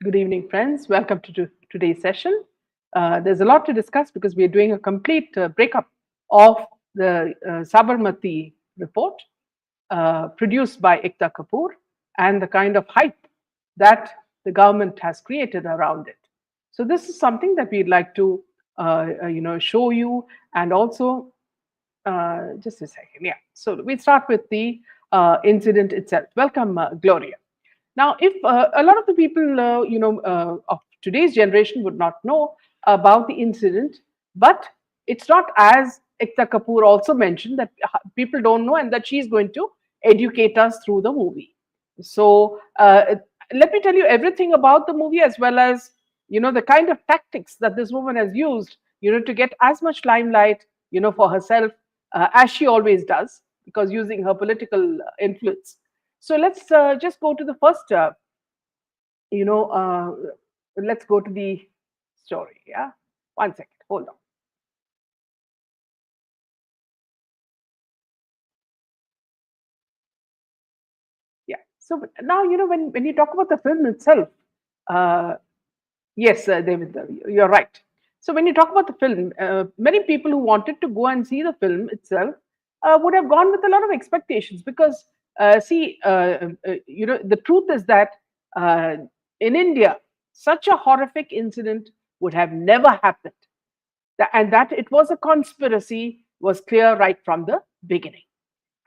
Good evening, friends. Welcome to today's session. There's a lot to discuss because we are doing a complete breakup of the Sabarmati report produced by Ekta Kapoor and the kind of hype that the government has created around it. So this is something that we'd like to, show you, and also just a second. Yeah. So we start with the incident itself. Welcome, Gloria. Now, if a lot of the people, of today's generation would not know about the incident, but it's not as Ekta Kapoor also mentioned that people don't know, and that she's going to educate us through the movie. So let me tell you everything about the movie, as well as the kind of tactics that this woman has used, to get as much limelight, for herself, as she always does, because using her political influence. So let's just go to the first, you know, uh, let's go to the story. Yeah. One second. Hold on. Yeah. So now, when you talk about the film itself, uh, yes, David, you're right. So when you talk about the film, many people who wanted to go and see the film itself would have gone with a lot of expectations because, see, the truth is that uh, in India, such a horrific incident would have never happened, and that it was a conspiracy was clear right from the beginning.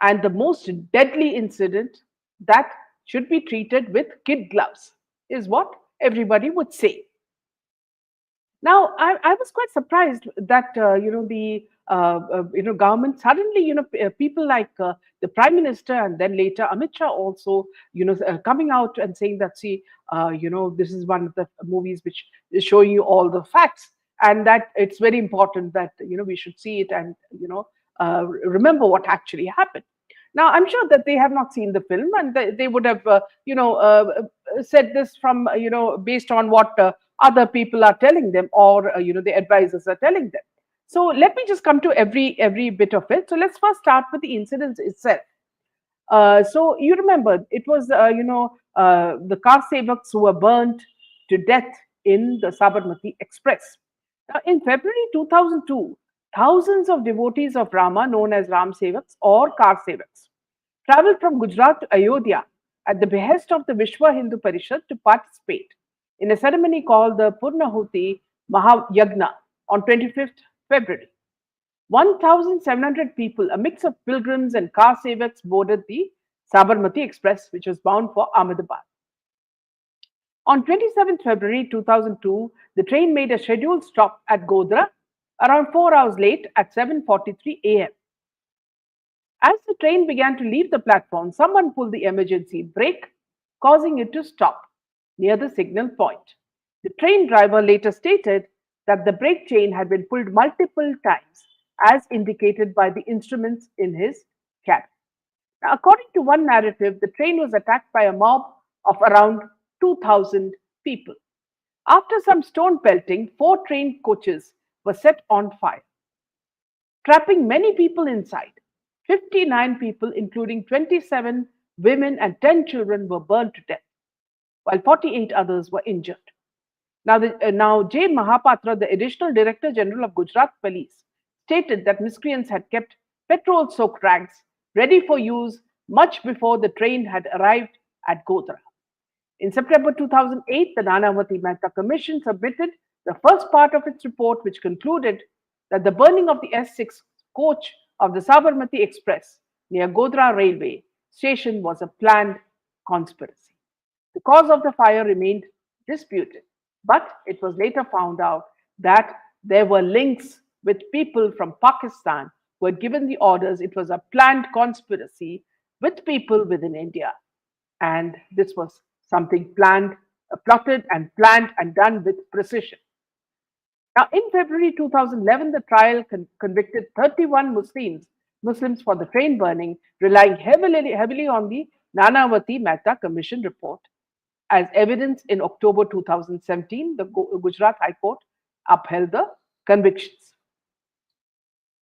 And the most deadly incident that should be treated with kid gloves is what everybody would say. Now, I was quite surprised that the government suddenly, people like the Prime Minister, and then later Amit Shah also, coming out and saying that, see, this is one of the movies which is showing you all the facts, and that it's very important that we should see it, and remember what actually happened. Now, I'm sure that they have not seen the film, and they would have, said this from, based on what other people are telling them, or the advisors are telling them. So let me just come to every bit of it. So let's first start with the incident itself. So you remember it was the car sevaks who were burnt to death in the Sabarmati Express. Now, in February 2002, thousands of devotees of Rama, known as Ram Sevaks or Car Sevaks, traveled from Gujarat to Ayodhya at the behest of the Vishwa Hindu Parishad to participate in a ceremony called the Purnahuti Mahayagna on 25th February. 1,700 people, a mix of pilgrims and car sevaks, boarded the Sabarmati Express, which was bound for Ahmedabad. On 27th February 2002, the train made a scheduled stop at Godhra around 4 hours late at 7:43 a.m. As the train began to leave the platform, someone pulled the emergency brake, causing it to stop near the signal point. The train driver later stated that the brake chain had been pulled multiple times, as indicated by the instruments in his cabin. Now, according to one narrative, the train was attacked by a mob of around 2,000 people. After some stone pelting, four train coaches were set on fire, trapping many people inside. 59 people, including 27 women and 10 children, were burned to death, while 48 others were injured. Now, J. Mahapatra, the Additional Director General of Gujarat Police, stated that miscreants had kept petrol soaked rags ready for use much before the train had arrived at Godhra. In September 2008, the Nanavati Mehta Commission submitted the first part of its report, which concluded that the burning of the S6 coach of the Sabarmati Express near Godhra railway station was a planned conspiracy. The cause of the fire remained disputed, but it was later found out that there were links with people from Pakistan who had given the orders. It was a planned conspiracy with people within India, and this was something planned, plotted and planned and done with precision. Now, in February 2011, the trial convicted 31 Muslims for the train burning, relying heavily on the Nanavati Mehta Commission report. As evidence in October 2017, the Gujarat High Court upheld the convictions.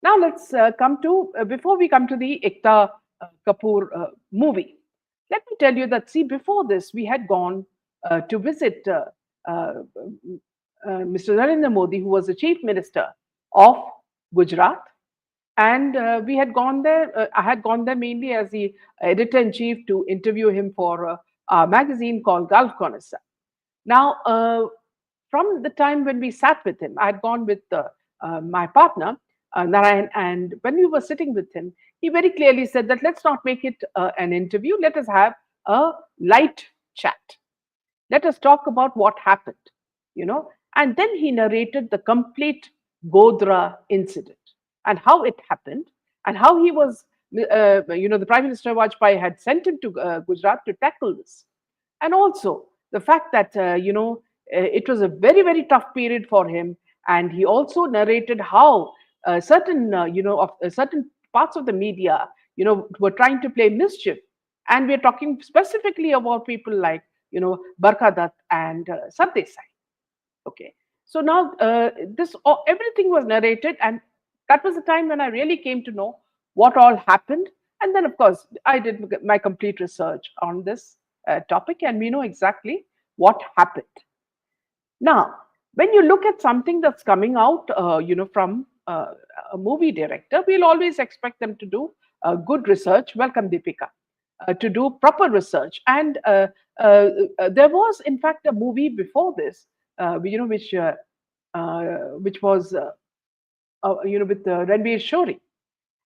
Now let's come to, before we come to the Ekta Kapoor movie, let me tell you that, see, before this, we had gone to visit uh, Mr. Narendra Modi, who was the chief minister of Gujarat. And we had gone there. I had gone there mainly as the editor in chief to interview him for a magazine called Gulf Connoisseur. Now, from the time when we sat with him, I had gone with my partner, Narayan, and when we were sitting with him, he very clearly said that let's not make it an interview, let us have a light chat. Let us talk about what happened, you know. And then he narrated the complete Godhra incident and how it happened and how he was, the Prime Minister Vajpayee had sent him to Gujarat to tackle this. And also the fact that, it was a very, very tough period for him. And he also narrated how certain parts of the media, were trying to play mischief. And we're talking specifically about people like, Barkha and Sardesai. Okay. So now everything was narrated, and that was the time when I really came to know what all happened. And then, of course, I did my complete research on this topic, and we know exactly what happened. Now, when you look at something that's coming out, from a movie director, we'll always expect them to do good research. Welcome, Deepika. To do proper research, and there was, in fact, a movie before this, which was, with Ranveer Shori,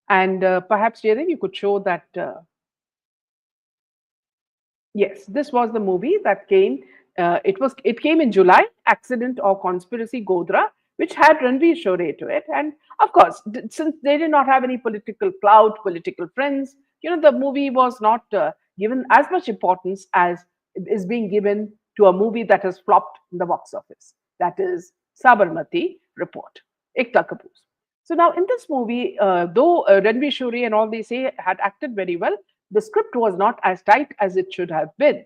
and perhaps Jaydev, you could show that. Yes, this was the movie that came. It came in July. Accident or Conspiracy Godhra, which had Ranveer Shore to it, and of course, since they did not have any political clout, political friends, the movie was not given as much importance as is being given to a movie that has flopped in the box office. That is Sabarmati Report, Ekta Kapoor. So now in this movie, though Ranveer Shuri and all they say had acted very well, the script was not as tight as it should have been,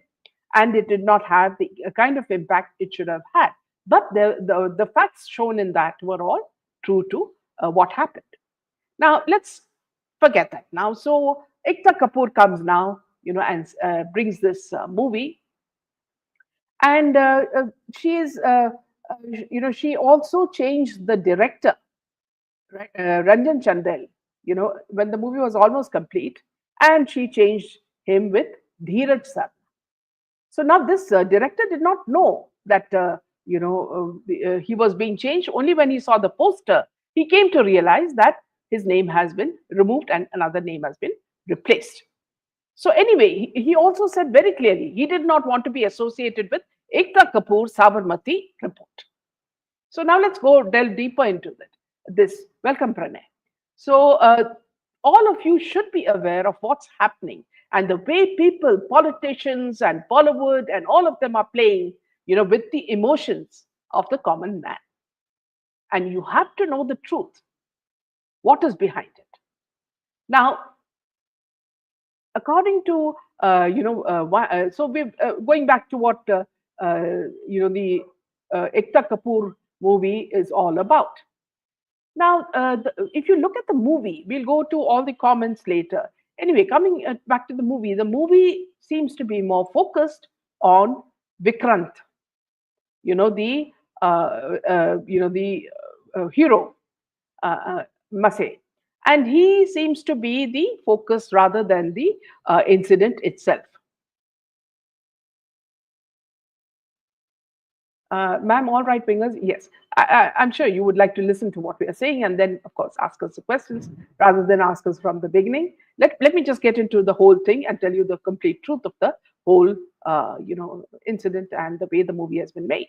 and it did not have the kind of impact it should have had. But the facts shown in that were all true to what happened. Now let's forget that now. So Ekta Kapoor comes now, and brings this movie, and she is, she also changed the director, right? Ranjan Chandel, when the movie was almost complete, and she changed him with Dheeraj Sar. So now this director did not know that he was being changed. Only when he saw the poster, he came to realize that his name has been removed and another name has been replaced. So anyway, he also said very clearly he did not want to be associated with Ekta Kapoor Sabarmati Report. So now let's go delve deeper into that. This welcome, Pranay. So all of you should be aware of what's happening and the way people, politicians, and Bollywood, and all of them are playing, with the emotions of the common man. And you have to know the truth. What is behind it? Now, according to so we're going back to what the Ekta Kapoor movie is all about. Now, if you look at the movie, we'll go to all the comments later. Anyway, coming back to the movie seems to be more focused on Vikrant, the hero, Masay, and he seems to be the focus rather than the incident itself. Ma'am, all right wingers, yes. I'm sure you would like to listen to what we are saying and then, of course, ask us the questions rather than ask us from the beginning. Let me just get into the whole thing and tell you the complete truth of the whole, incident and the way the movie has been made.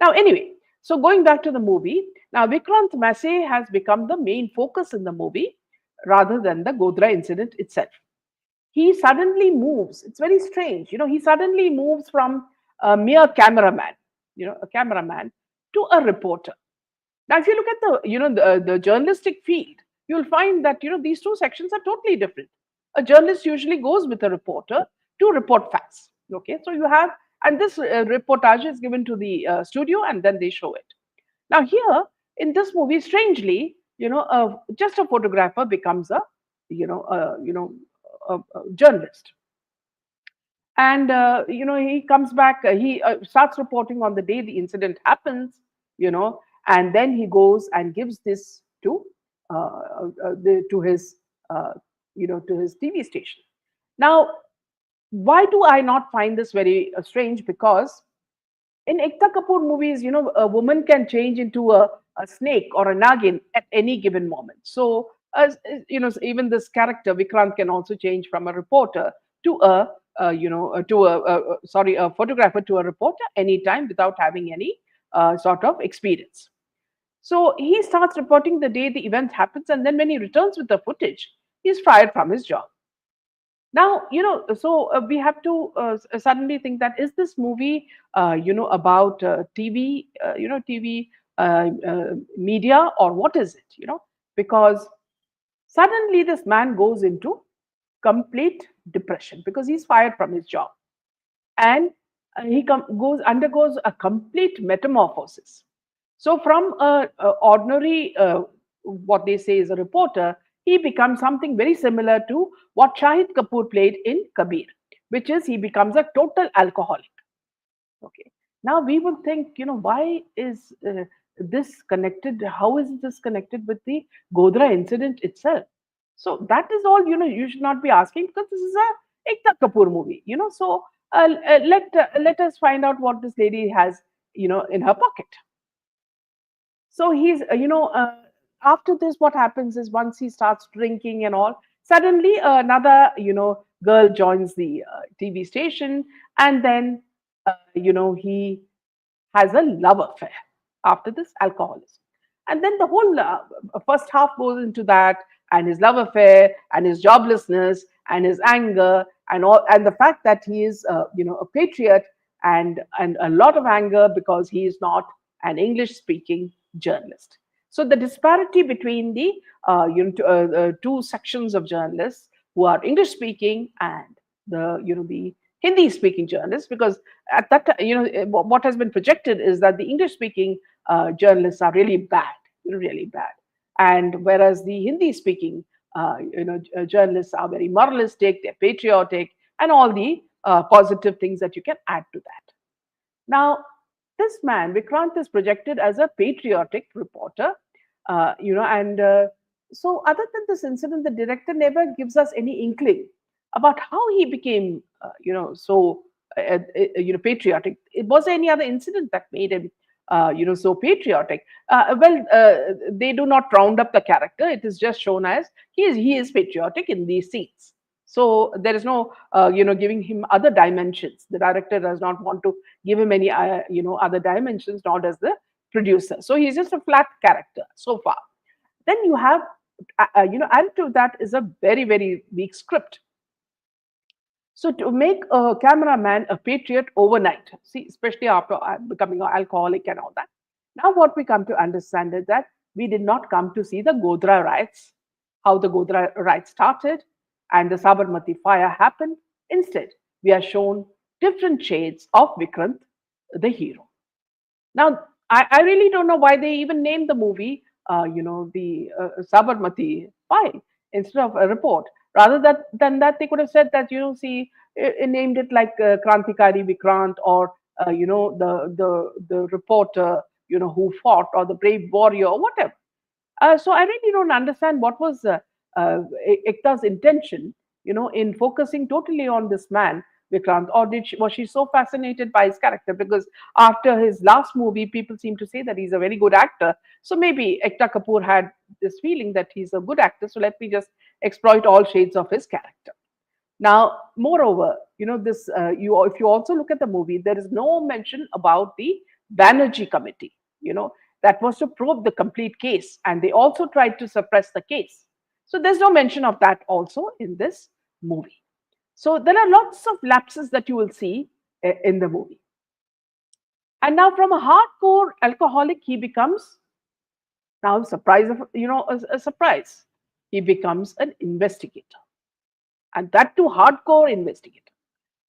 Now, anyway, so going back to the movie, now Vikrant Massey has become the main focus in the movie rather than the Godhra incident itself. He suddenly moves. It's very strange. He suddenly moves from a mere cameraman, a cameraman, to a reporter. Now, if you look at the journalistic field, you'll find that these two sections are totally different. A journalist usually goes with a reporter to report facts. Okay, so you have, and this reportage is given to the studio, and then they show it. Now, here in this movie, strangely, just a photographer becomes a, a journalist. And he comes back. He starts reporting on the day the incident happens. And then he goes and gives this to to his uh, to his TV station. Now, why do I not find this very strange? Because in Ekta Kapoor movies, a woman can change into a snake or a nagin at any given moment. So, even this character Vikrant can also change from a reporter to a photographer to a reporter anytime without having any sort of experience. So he starts reporting the day the event happens, and then when he returns with the footage, he's fired from his job. Now, so we have to suddenly think that is this movie, about TV, TV media, or what is it? Because suddenly this man goes into complete depression because he's fired from his job, and he goes undergoes a complete metamorphosis. So from a ordinary, what they say is a reporter, he becomes something very similar to what Shahid Kapoor played in Kabir, which is he becomes a total alcoholic. Okay. Now we would think, why is this connected? How is this connected with the Godhra incident itself? So that is all, you should not be asking because this is a Ekta Kapoor movie, So let us find out what this lady has, in her pocket. So he's, after this, what happens is once he starts drinking and all, suddenly another, girl joins the TV station, and then, he has a love affair after this alcoholism. And then the whole first half goes into that, and his love affair, and his joblessness, and his anger, and all, and the fact that he is, a patriot, and a lot of anger because he is not an English speaking journalist. So the disparity between the two sections of journalists who are English speaking and the Hindi speaking journalists, because at that what has been projected is that the English speaking journalists are really bad, really bad, and whereas the Hindi speaking journalists are very moralistic, they're patriotic, and all the positive things that you can add to that. Now, this man, Vikrant, is projected as a patriotic reporter, and so other than this incident, the director never gives us any inkling about how he became, so, patriotic. Was there any other incident that made him, so patriotic? They do not round up the character. It is just shown as he is patriotic in these scenes. So there is no, giving him other dimensions. The director does not want to give him any, other dimensions, nor does the producer. So he's just a flat character so far. Then you have, added to that is a very, very weak script. So to make a cameraman a patriot overnight, see, especially after becoming an alcoholic and all that. Now what we come to understand is that we did not come to see the Godhra riots, how the Godhra riots started and the Sabarmati fire happened. Instead, we are shown different shades of Vikrant, the hero. Now, I really don't know why they even named the movie, the Sabarmati file instead of a report. Rather than that, they could have said that, see, named it like Krantikari Vikrant, or, the reporter, who fought, or the brave warrior, or whatever. So I really don't understand what was Ekta's intention, in focusing totally on this man, Vikrant, or was she so fascinated by his character? Because after his last movie, people seem to say that he's a very good actor. So maybe Ekta Kapoor had this feeling that he's a good actor. So let me just exploit all shades of his character. Now, moreover, this if you also look at the movie, there is no mention about the Banerjee committee. That was to probe the complete case, and they also tried to suppress the case. So there's no mention of that also in this movie. So there are lots of lapses that you will see in the movie. And now, from a hardcore alcoholic, he becomes now surprise of a surprise. He becomes an investigator, and that too hardcore investigator.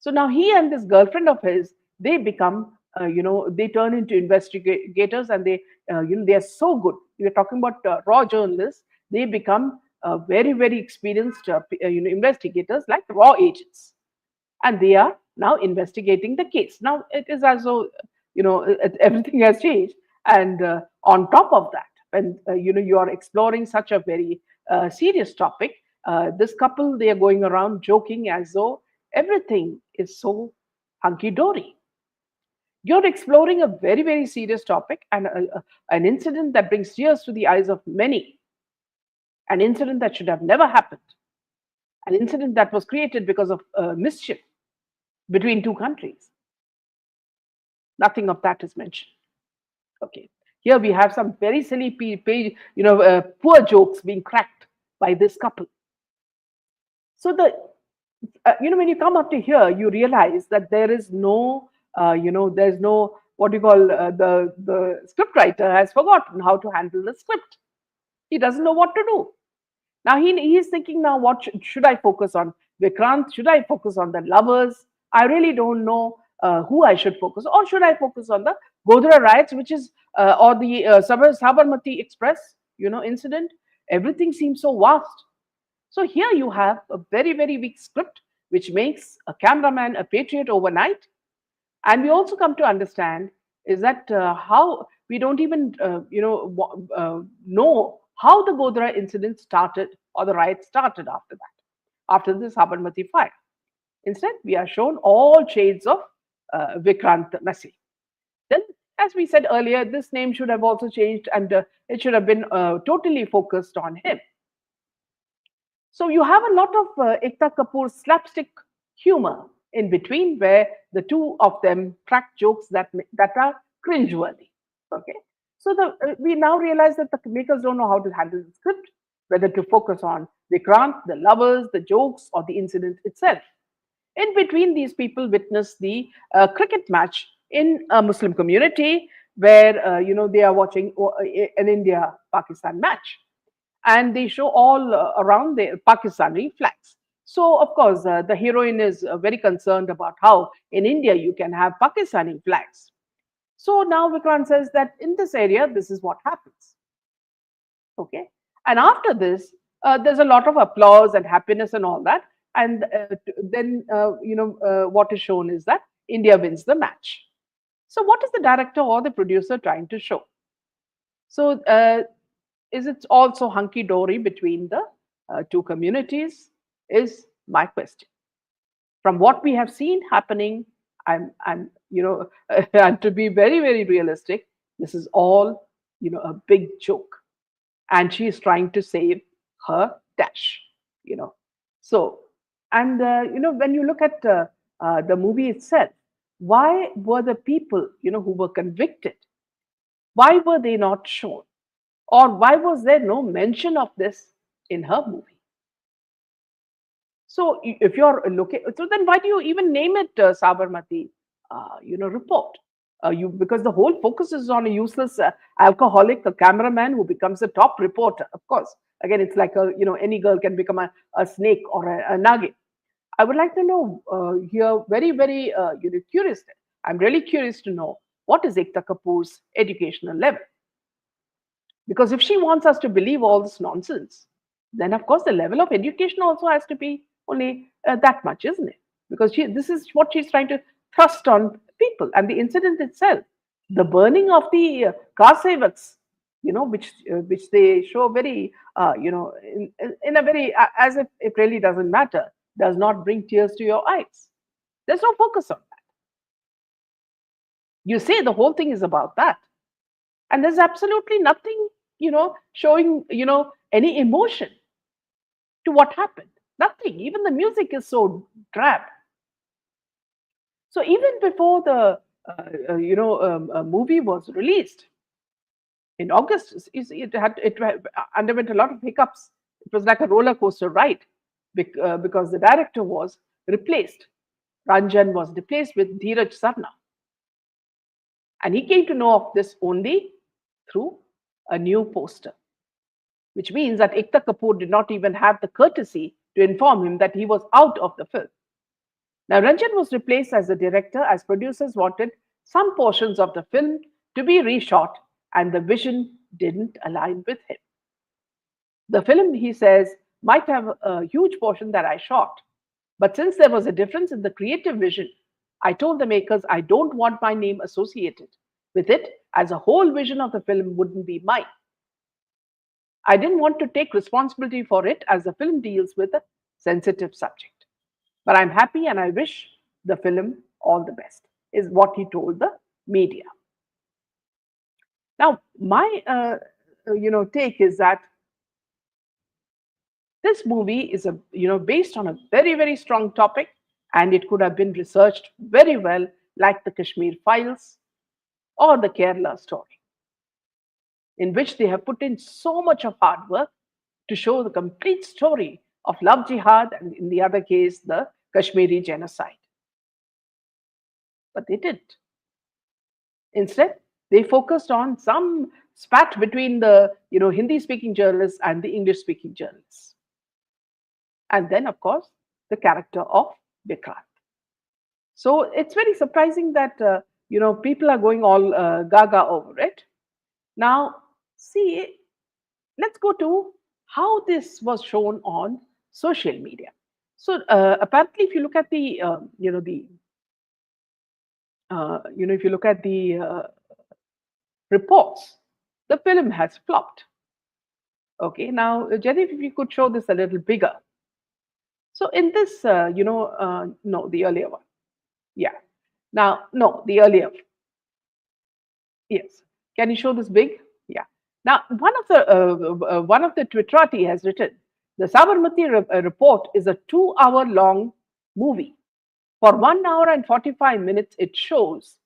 So now he and this girlfriend of his, they become, they turn into investigators, and they are so good. We are talking about raw journalists. They become very, very experienced, investigators, like raw agents. and they are now investigating the case. Now it is as though everything has changed, and on top of that, when you are exploring such a very serious topic, this couple, they are going around joking as though everything is so hunky dory. You're exploring a very, very serious topic, and an incident that brings tears to the eyes of many, an incident that should have never happened, an incident that was created because of mischief between two countries. Nothing of that is mentioned. Okay. Here we have some very silly poor jokes being cracked by this couple. So when you come up to here, you realize that there is no, there's no, what you call, the script writer has forgotten how to handle the script. He doesn't know what to do. Now he's thinking, now what should I focus on? Vikrant? Should I focus on the lovers? I really don't know who I should focus, or should I focus on the Godhra riots, which is or the Sabarmati Express, incident? Everything seems so vast. So here you have a very, very weak script, which makes a cameraman a patriot overnight. And we also come to understand is that how we don't even know how the Godhra incident started, or the riot started after that, after the Sabarmati fire. Instead, we are shown all shades of Vikrant Massey. Then, as we said earlier, this name should have also changed, and it should have been totally focused on him. So you have a lot of Ekta Kapoor's slapstick humor in between, where the two of them crack jokes that are cringeworthy. Okay, so we now realize that the makers don't know how to handle the script, whether to focus on Vikrant, the lovers, the jokes, or the incident itself. In between, these people witness the cricket match in a Muslim community, where they are watching an India-Pakistan match, and they show all around the Pakistani flags. So, of course, the heroine is very concerned about how in India you can have Pakistani flags. So now Vikrant says that in this area, this is what happens. Okay. And after this, there's a lot of applause and happiness and all that. And then, what is shown is that India wins the match. So, what is the director or the producer trying to show? So, is it also hunky dory between the two communities? Is my question. From what we have seen happening, I'm and to be very, very realistic, this is all a big joke, and she is trying to save her dash. So, and when you look at the movie itself, why were the people who were convicted, why were they not shown, or why was there no mention of this in her movie? So if you're looking, so then why do you even name it Sabarmati, report? Because the whole focus is on a useless alcoholic, a cameraman who becomes a top reporter. Of course, again, it's like any girl can become a snake or a nagin. I would like to know here, very, very curious. I'm really curious to know what is Ekta Kapoor's educational level. Because if she wants us to believe all this nonsense, then of course the level of education also has to be only that much, isn't it? Because this is what she's trying to thrust on people. And the incident itself, the burning of the car sevaks, which they show very, in a very, as if it really doesn't matter, does not bring tears to your eyes. There's no focus on that. You say the whole thing is about that. And there's absolutely nothing, showing, any emotion to what happened. Nothing. Even the music is so drab. So even before the, movie was released in August, it underwent a lot of hiccups. It was like a roller coaster ride because the director was replaced. Ranjan was replaced with Dheeraj Sarna. And he came to know of this only through a new poster, which means that Ekta Kapoor did not even have the courtesy to inform him that he was out of the film. Now, Ranjan was replaced as the director as producers wanted some portions of the film to be reshot, and the vision didn't align with him. The film, he says, might have a huge portion that I shot, But since there was a difference in the creative vision, I told the makers I don't want my name associated with it, as a whole vision of the film wouldn't be mine. I didn't want to take responsibility for it as the film deals with a sensitive subject. But I'm happy and I wish the film all the best, is what he told the media. Now, my take is that this movie is a based on a very strong topic, and it could have been researched very well, like the Kashmir Files or the Kerala story, in which they have put in so much of hard work to show the complete story of love jihad and, in the other case, the Kashmiri genocide. But they didn't. Instead, they focused on some spat between the Hindi speaking journalists and the English speaking journalists. And then, of course, the character of Vikrant. So it's very surprising that people are going all gaga over it. Now, see, let's go to how this was shown on social media. So apparently, if you look at the if you look at the reports, the film has flopped. Okay, now Jenny, if you could show this a little bigger. So in this, no, the earlier one. Yeah. Now, no, the earlier. Yes. Can you show this big? Yeah. Now, one of the Twitterati has written, the Sabarmati report is a 2-hour long movie. For 1 hour and 45 minutes, it shows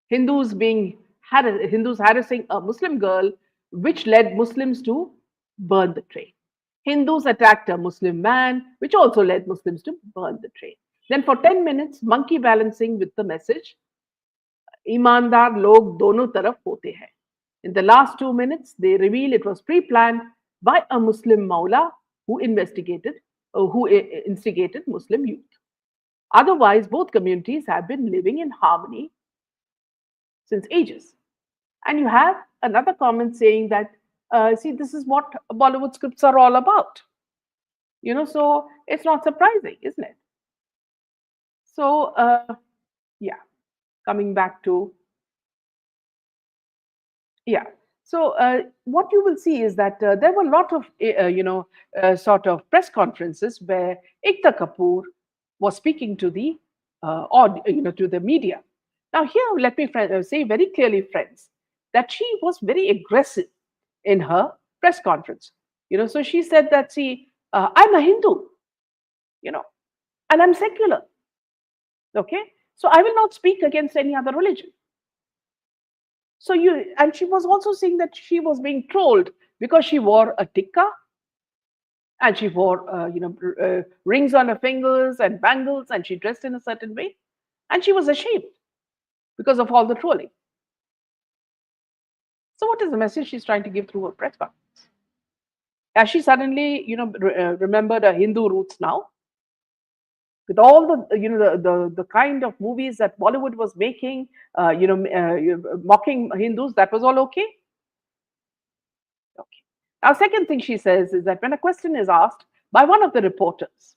Hindus harassing a Muslim girl, which led Muslims to burn the train. Hindus attacked a Muslim man, which also led Muslims to burn the train. Then for 10 minutes, monkey balancing with the message, ईमानदार लोग दोनों तरफ होते हैं. In the last 2 minutes, they reveal it was pre-planned by a Muslim Maula who instigated Muslim youth. Otherwise, both communities have been living in harmony since ages. And you have another comment saying that, see, this is what Bollywood scripts are all about. So it's not surprising, isn't it? So, yeah, coming back to, yeah. So what you will see is that there were a lot of, sort of press conferences where Ekta Kapoor was speaking to the, to the media. Now here, let me say very clearly, friends, that she was very aggressive in her press conference. So she said that, see, I'm a Hindu, and I'm secular. Okay, so I will not speak against any other religion. So and she was also saying that she was being trolled because she wore a tikka and she wore, rings on her fingers and bangles, and she dressed in a certain way, and she was ashamed because of all the trolling. So what is the message she's trying to give through her press conference? Has she suddenly, remembered her Hindu roots now? With all the kind of movies that Bollywood was making, mocking Hindus, that was all okay? Okay. Now, second thing she says is that when a question is asked by one of the reporters,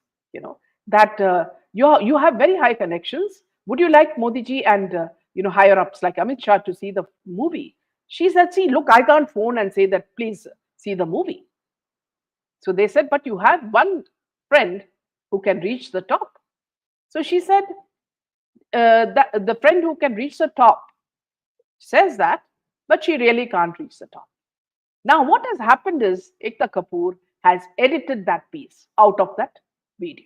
that you have very high connections, would you like Modi ji and higher ups like Amit Shah to see the movie? She said, see, look, I can't phone and say that please see the movie. So they said, but you have one friend who can reach the top. So she said, that the friend who can reach the top says that, but she really can't reach the top. Now, what has happened is Ekta Kapoor has edited that piece out of that video.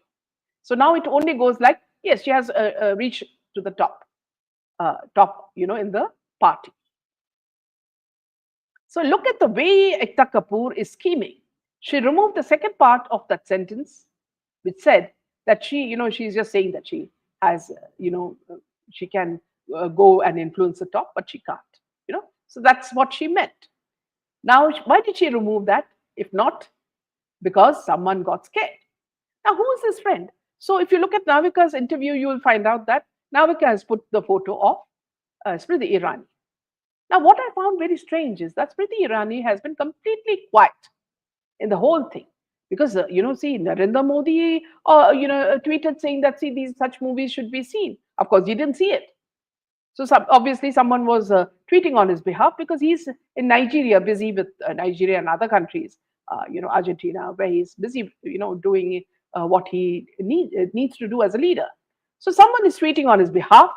So now it only goes like, yes, she has reached to the top, in the party. So look at the way Ekta Kapoor is scheming. She removed the second part of that sentence, which said that she's just saying that she has, she can go and influence the top, but she can't, So that's what she meant. Now, why did she remove that? If not, because someone got scared. Now, who is this friend? So if you look at Navika's interview, you will find out that Navika has put the photo of Smriti Irani. Now, what I found very strange is that Smriti Irani has been completely quiet in the whole thing. Because see, Narendra Modi, tweeted saying that, see, these such movies should be seen. Of course, he didn't see it. So obviously, someone was tweeting on his behalf because he's in Nigeria, busy with Nigeria and other countries, Argentina, where he's busy, doing what he needs to do as a leader. So someone is tweeting on his behalf,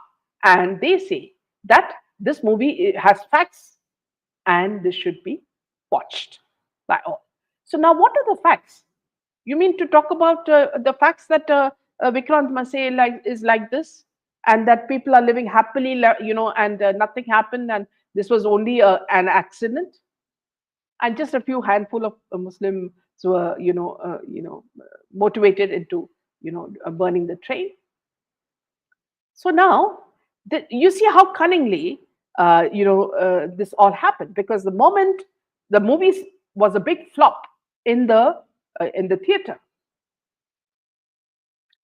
and they say that this movie has facts and this should be watched by all. So now, what are the facts? You mean to talk about the facts that Vikrant must say is like this, and that people are living happily, and nothing happened, and this was only an accident, and just a few handful of Muslims were, motivated into, burning the train. So now, you see how cunningly, this all happened, because the moment the movie was a big flop in the theater,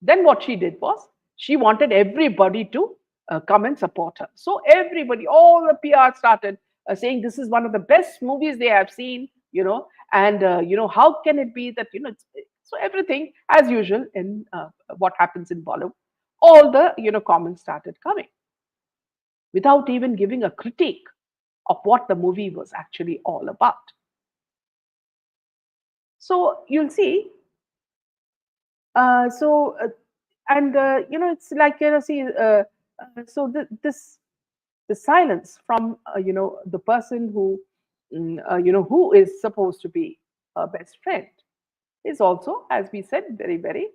then what she did was she wanted everybody to come and support her. So everybody, all the PR started saying this is one of the best movies they have seen, and how can it be that so everything as usual in what happens in Bollywood, all the comments started coming without even giving a critique of what the movie was actually all about. So you'll see. So and it's like see. So this the silence from the person who is supposed to be her best friend is also, as we said, very very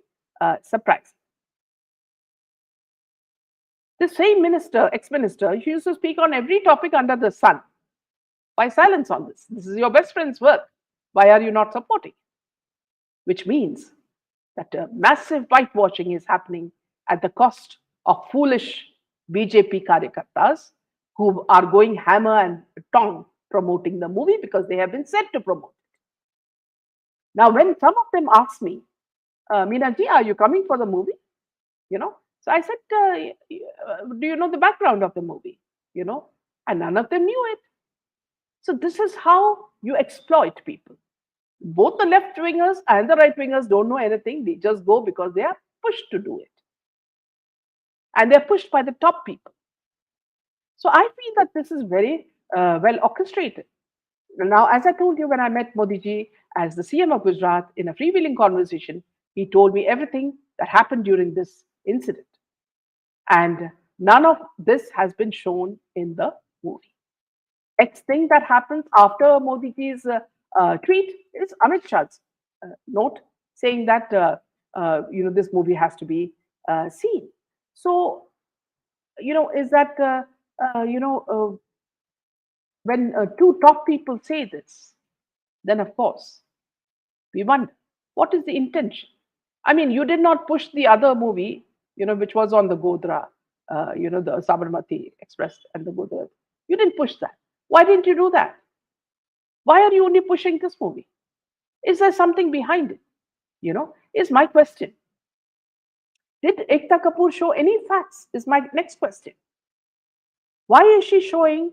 surprising. The same minister, ex-minister, he used to speak on every topic under the sun. Why silence on this? This is your best friend's work. Why are you not supporting? Which means that massive whitewashing is happening at the cost of foolish BJP karyakartas who are going hammer and tong promoting the movie because they have been said to promote it. Now, when some of them ask me, Meena ji, are you coming for the movie? So I said, do you know the background of the movie? And none of them knew it. So this is how you exploit people. Both the left wingers and the right wingers don't know anything. They just go because they are pushed to do it. And they're pushed by the top people. So I feel that this is very well orchestrated. Now, as I told you, when I met Modi ji as the CM of Gujarat in a freewheeling conversation, he told me everything that happened during this incident. And none of this has been shown in the movie. Next thing that happens after Modi ji's tweet is Amit Shah's note saying that this movie has to be seen. So is that when two top people say this, then of course we wonder what is the intention. I mean, you did not push the other movie, which was on the Godhra, the Sabarmati Express and the Godhra. You didn't push that. Why didn't you do that? Why are you only pushing this movie? Is there something behind it? Is my question. Did Ekta Kapoor show any facts? Is my next question. Why is she showing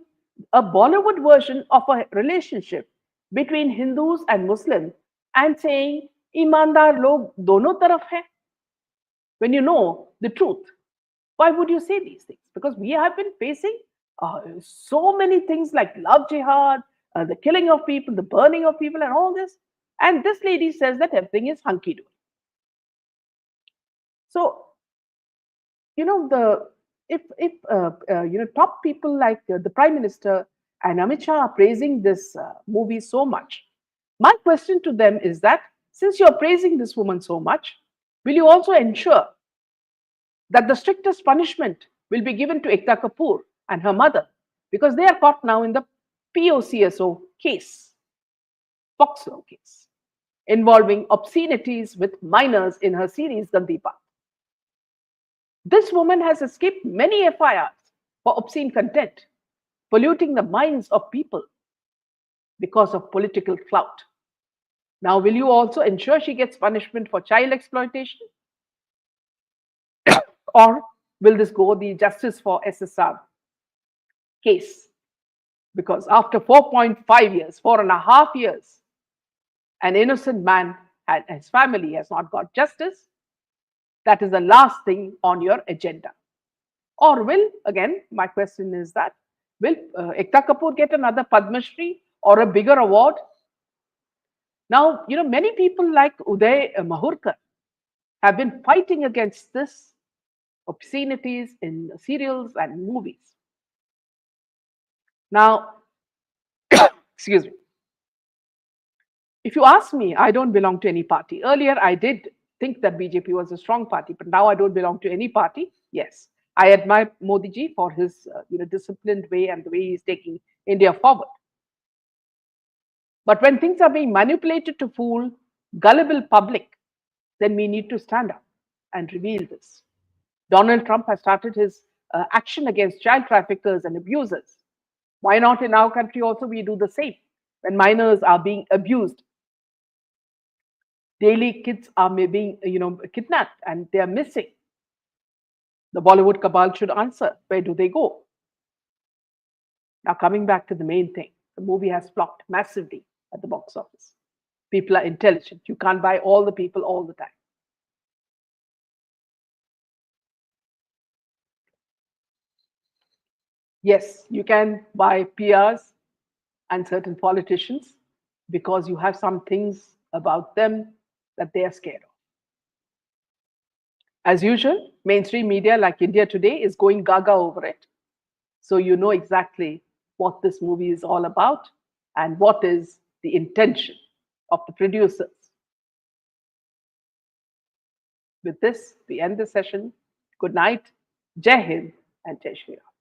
a Bollywood version of a relationship between Hindus and Muslims and saying, ईमानदार लोग दोनों तरफ हैं? When you know the truth, why would you say these things? Because we have been facing so many things like love jihad, the killing of people, the burning of people, and all this. And this lady says that everything is hunky dory. So, if top people like the Prime Minister and Amit Shah are praising this movie so much, my question to them is that since you're praising this woman so much, will you also ensure that the strictest punishment will be given to Ekta Kapoor and her mother, because they are caught now in the POCSO case, Foxlaw case, involving obscenities with minors in her series Gandhi Baat. This woman has escaped many FIRs for obscene content, polluting the minds of people because of political clout. Now, will you also ensure she gets punishment for child exploitation? Or will this go the Justice for SSR case? Because after 4.5 years, 4.5 years, an innocent man and his family has not got justice, that is the last thing on your agenda. Or will, again, my question is that, will Ekta Kapoor get another Padma Shri or a bigger award? Now, many people like Uday Mahurkar have been fighting against this obscenities in serials and movies. Now, excuse me. If you ask me, I don't belong to any party. Earlier, I did think that BJP was a strong party, but now I don't belong to any party. Yes, I admire Modi ji for his disciplined way and the way he's taking India forward. But when things are being manipulated to fool gullible public, then we need to stand up and reveal this. Donald Trump has started his action against child traffickers and abusers. Why not in our country also we do the same? When minors are being abused, daily kids are being kidnapped and they are missing. The Bollywood cabal should answer, where do they go? Now, coming back to the main thing, the movie has flopped massively at the box office. People are intelligent. You can't buy all the people all the time. Yes, you can buy PRs and certain politicians because you have some things about them that they are scared of. As usual, mainstream media like India Today is going gaga over it. So you know exactly what this movie is all about and what is the intention of the producers. With this, we end the session. Good night, Jai Hind, and Jai Shri Ram.